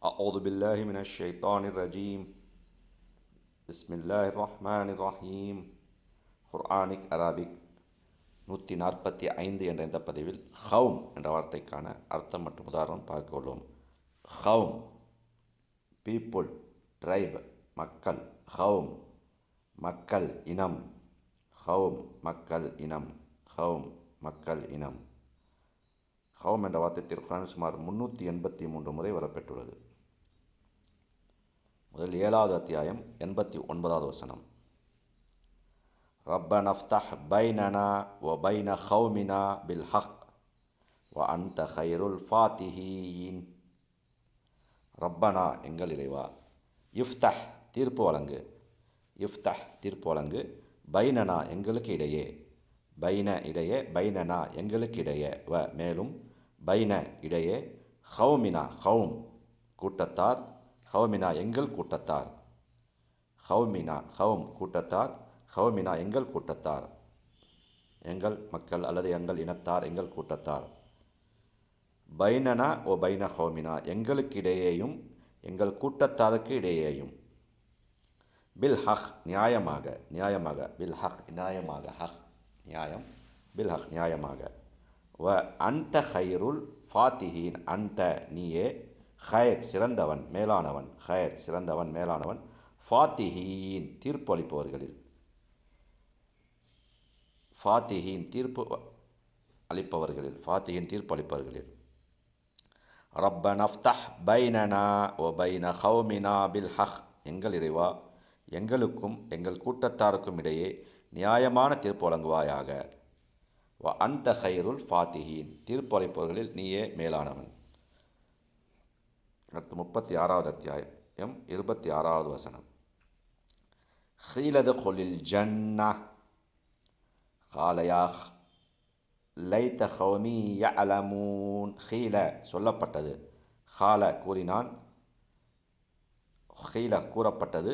أعوذ بالله من الشيطان الرجيم بسم الله الرحمن الرحيم குர்ஆனிக் Arabic 145 என்ற இந்த பதிவில் ஹவும் என்ற வார்த்தைக்கான அர்த்தம் மற்றும் உதாரணம் பார்க்க உள்ளோம். ஹவும் பீப்புள், ட்ரைப் மக்கள், ஹவும் மக்கள் இனம், ஹவும் மக்கள் இனம், ஹவும் மக்கள் இனம். ஹவும் என்ற வார்த்தை திருக்குர்ஆனில் சுமார் 383 முறை வரப்பெற்றுள்ளது. முதல் 7வது அத்தியாயம் 89வது வசனம். ரப்பனா ஃப்தஹ் பைனனா வ பைன கௌமினா பில் ஹக் வ அன்த கைருல் ஃபாத்திஹீன். ரப்பனா எங்கள் இறைவா, இஃப்தஹ் தீர்ப்பு வழங்கு, இஃப்தஹ் தீர்ப்பு வழங்கு, பைனனா எங்களுக்கு இடையே, பைன இடையே, பைனனா எங்களுக்கு இடையே, வ மேலும், பைன இடையே, கௌமினா கௌம் கூட்டத்தார், கௌமினா எங்கள் கூட்டத்தார், கௌமினா கௌம் கூட்டத்தார், கௌமினா எங்கள் கூட்டத்தார், எங்கள் மக்கள் அல்லது எங்கள் இனத்தார், எங்கள் கூட்டத்தார். பைனனா ஓ பைன கௌமினா எங்களுக்கு இடையேயும் எங்கள் கூட்டத்தாருக்கு இடையேயும், பில் ஹக் நியாயமாக, நியாயமாக, பில் ஹக் நியாயமாக, ஹக் நியாயம், பில் ஹக் நியாயமாக, வ அன்த கைருல் ஃபாத்திஹீன் அன்த நீயே, ஹயர் சிறந்தவன் மேலானவன், ஹயர் சிறந்தவன் மேலானவன், ஃபாத்திஹீன் தீர்ப்பு அளிப்பவர்களில், ஃபாத்திஹீன் தீர்ப்பு அளிப்பவர்களில், ஃபாத்திஹீன் தீர்ப்பு அளிப்பவர்களில். ரப்பனா ஃப்தஹ் பைனனா வ பைன கௌமினா பில் ஹக் எங்கள் இறைவா, எங்களுக்கும் எங்கள் கூட்டத்தாருக்கும் இடையே நியாயமான தீர்ப்பு வழங்குவாயாக. வ அன்த கைருல் ஃபாத்திஹீன் தீர்ப்பு அளிப்பவர்களில் நீயே மேலானவன். அடுத்து 36வது அத்தியாயம் 26வது வசனம். ஹீலது கொலில் ஜன்னா காலயா லைத்த கௌமி யஅலமூன். ஹீல சொல்லப்பட்டது, ஹால கூறினான், ஹீல கூறப்பட்டது,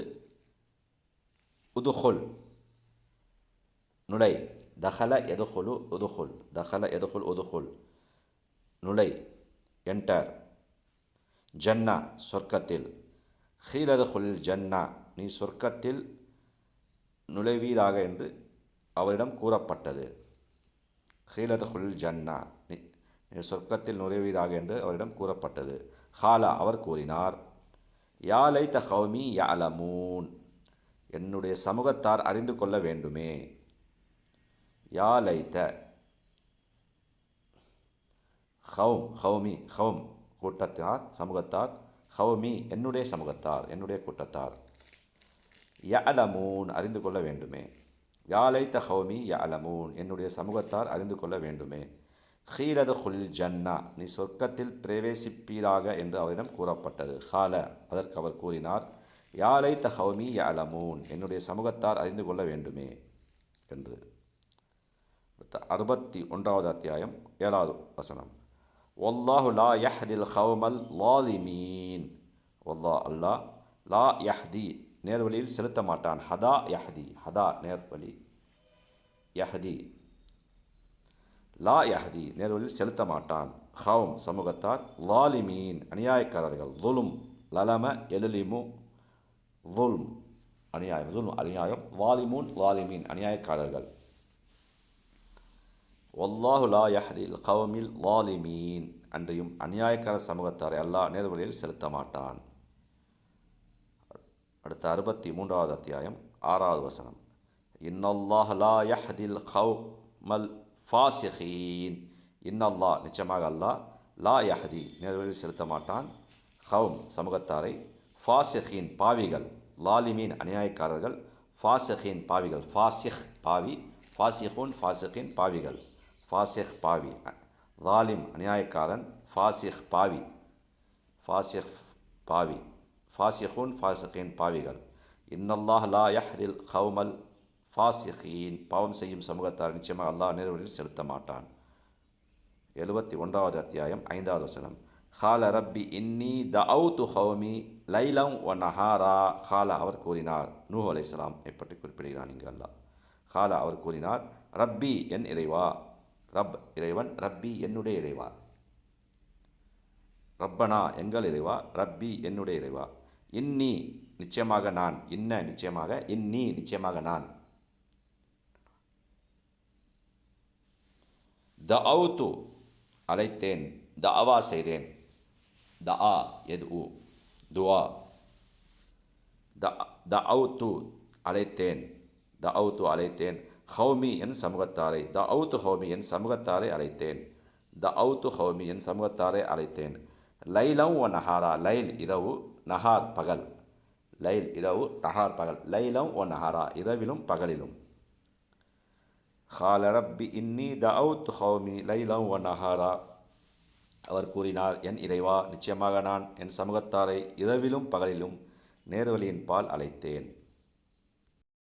உதுகுல் நுழை, தஹல எதுகுலு உதுகுல், தஹல எதுகுல் உதுகுல் நுழை, என்டர், ஜன்னா சொர்க்கத்தில், ஹீலதுகுல் ஜன்னா நீ சொர்க்கத்தில் நுழைவீராக என்று அவரிடம் கூறப்பட்டது. ஹீலதுகுல் ஜன்னா நீ சொர்க்கத்தில் நுழைவீராக என்று அவரிடம் கூறப்பட்டது. ஹாலா அவர் கூறினார், யா லைத்த கௌமி யஅலமூன் என்னுடைய சமூகத்தார் அறிந்து கொள்ள வேண்டுமே. யா லைத்த ஹவும் ஹவுமி ஹவும் கூட்டத்தார் சமூகத்தார், ஹவுமி என்னுடைய சமூகத்தார் என்னுடைய கூட்டத்தார், யஅலமூன் அறிந்து கொள்ள வேண்டுமே. யா லைத்த ஹவுமி யஅலமூன் என்னுடைய சமூகத்தார் அறிந்து கொள்ள வேண்டுமே. ஹீலதுகுல் ஜன்னா நீ சொர்க்கத்தில் பிரவேசிப்பீராக என்று அவரிடம் கூறப்பட்டது. ஹால அதற்கு அவர் கூறினார், யா லைத்த ஹவுமி யஅலமூன் என்னுடைய சமூகத்தார் அறிந்து கொள்ள வேண்டுமே என்று. 61வது அத்தியாயம் 7வது வசனம். வல்லாஹு லா யஹ்தில் கௌமல் லாலிமீன். வல்லாஹ் அல்லாஹ், லா யஹ்தி நேர்வழியில் செலுத்த மாட்டான், ஹதா யஹ்தி ஹதா நேர்வழி, யஹ்தி லா யஹ்தி நேர்வழியில் செலுத்த மாட்டான், கௌம் சமூகத்தார், லாலிமீன் அநியாயக்காரர்கள், லுலும் லலம எலுலிமு லுல்ம் அநியாயம், லுல்ம் அநியாயம், வாலிமூன் லாலிமீன் அநியாயக்காரர்கள். வல்லாஹு லா யஹ்தில் கௌமில் லாலிமீன் அன்றையும் அநியாயக்கார சமூகத்தாரை அல்லாஹ் நேர்வழியில் செலுத்த மாட்டான். அடுத்த 63வது அத்தியாயம் 6வது வசனம். இன்னல்லாஹ் லா யஹ்தில் கௌமல் ஃபாசிகீன். இன்னல்லாஹ் நிச்சயமாக அல்லாஹ், லா யஹ்தி நேர்வழியில் செலுத்த மாட்டான், கௌம் சமூகத்தாரை, ஃபாசிகீன் பாவிகள், லாலிமீன் அநியாயக்காரர்கள், ஃபாசிகீன் பாவிகள், ஃபாசிக் பாவி, ஃபாசிகூன் ஃபாசிகீன் பாவிகள், ஃபாசிக் பாவி, லாலிம் அநியாயக்காரன், ஃபாசிக் பாவி, ஃபாசிக் பாவி, ஃபாசிகூன் ஃபாசிகீன் பாவிகள். இன்னல்லாஹ் லா யஹ்தில் கௌமல் ஃபாசிகீன் பாவம் செய்யும் சமூகத்தார் நிச்சயமாக அல்லாஹ் நேர்வழியில் செலுத்த மாட்டான். 71வது அத்தியாயம் 5வது வசனம். ஹால ரப்பி இன்னி தஅவுது கௌமி லைலம் வ நஹாரா. ஹால அவர் கூறினார், நூஹ் அலைஹிஸ்ஸலாம் பற்றி குறிப்பிடுகிறான் இங்கு அல்லாஹ். ஹால அவர் கூறினார், ரப்பி என் இறைவா, ரப் இறைவன், ரப்பி என்னுடைய இறைவா, ரப்பனா எங்கள் இறைவா, ரப்பி என்னுடைய இறைவா, இன்னி நிச்சயமாக நான், நிச்சயமாக, இன்னி நிச்சயமாக நான், தஅவுது அழைத்தேன், தஅவா செய்தேன், தஆ எது துஆ, தஅவுது அழைத்தேன், தஅவுது அழைத்தேன், ஹௌமி என் சமூகத்தாரை, தஅவுது ஹௌமி என் சமூகத்தாரை அழைத்தேன், தஅவுது ஹௌமி என் சமூகத்தாரை அழைத்தேன், லைலம் வ நஹாரா, லைல் இரவு, நஹார் பகல், லைல் இரவு, நஹார் பகல், லைலம் வ நஹாரா இரவிலும் பகலிலும். கால ரப்பி இன்னி தஅவுத்து கௌமி லைலம் வ நஹாரா, அவர் கூறினார், என் இறைவா, நிச்சயமாக நான் என் சமூகத்தாரை இரவிலும் பகலிலும் நேர்வழியின் பால் அழைத்தேன்.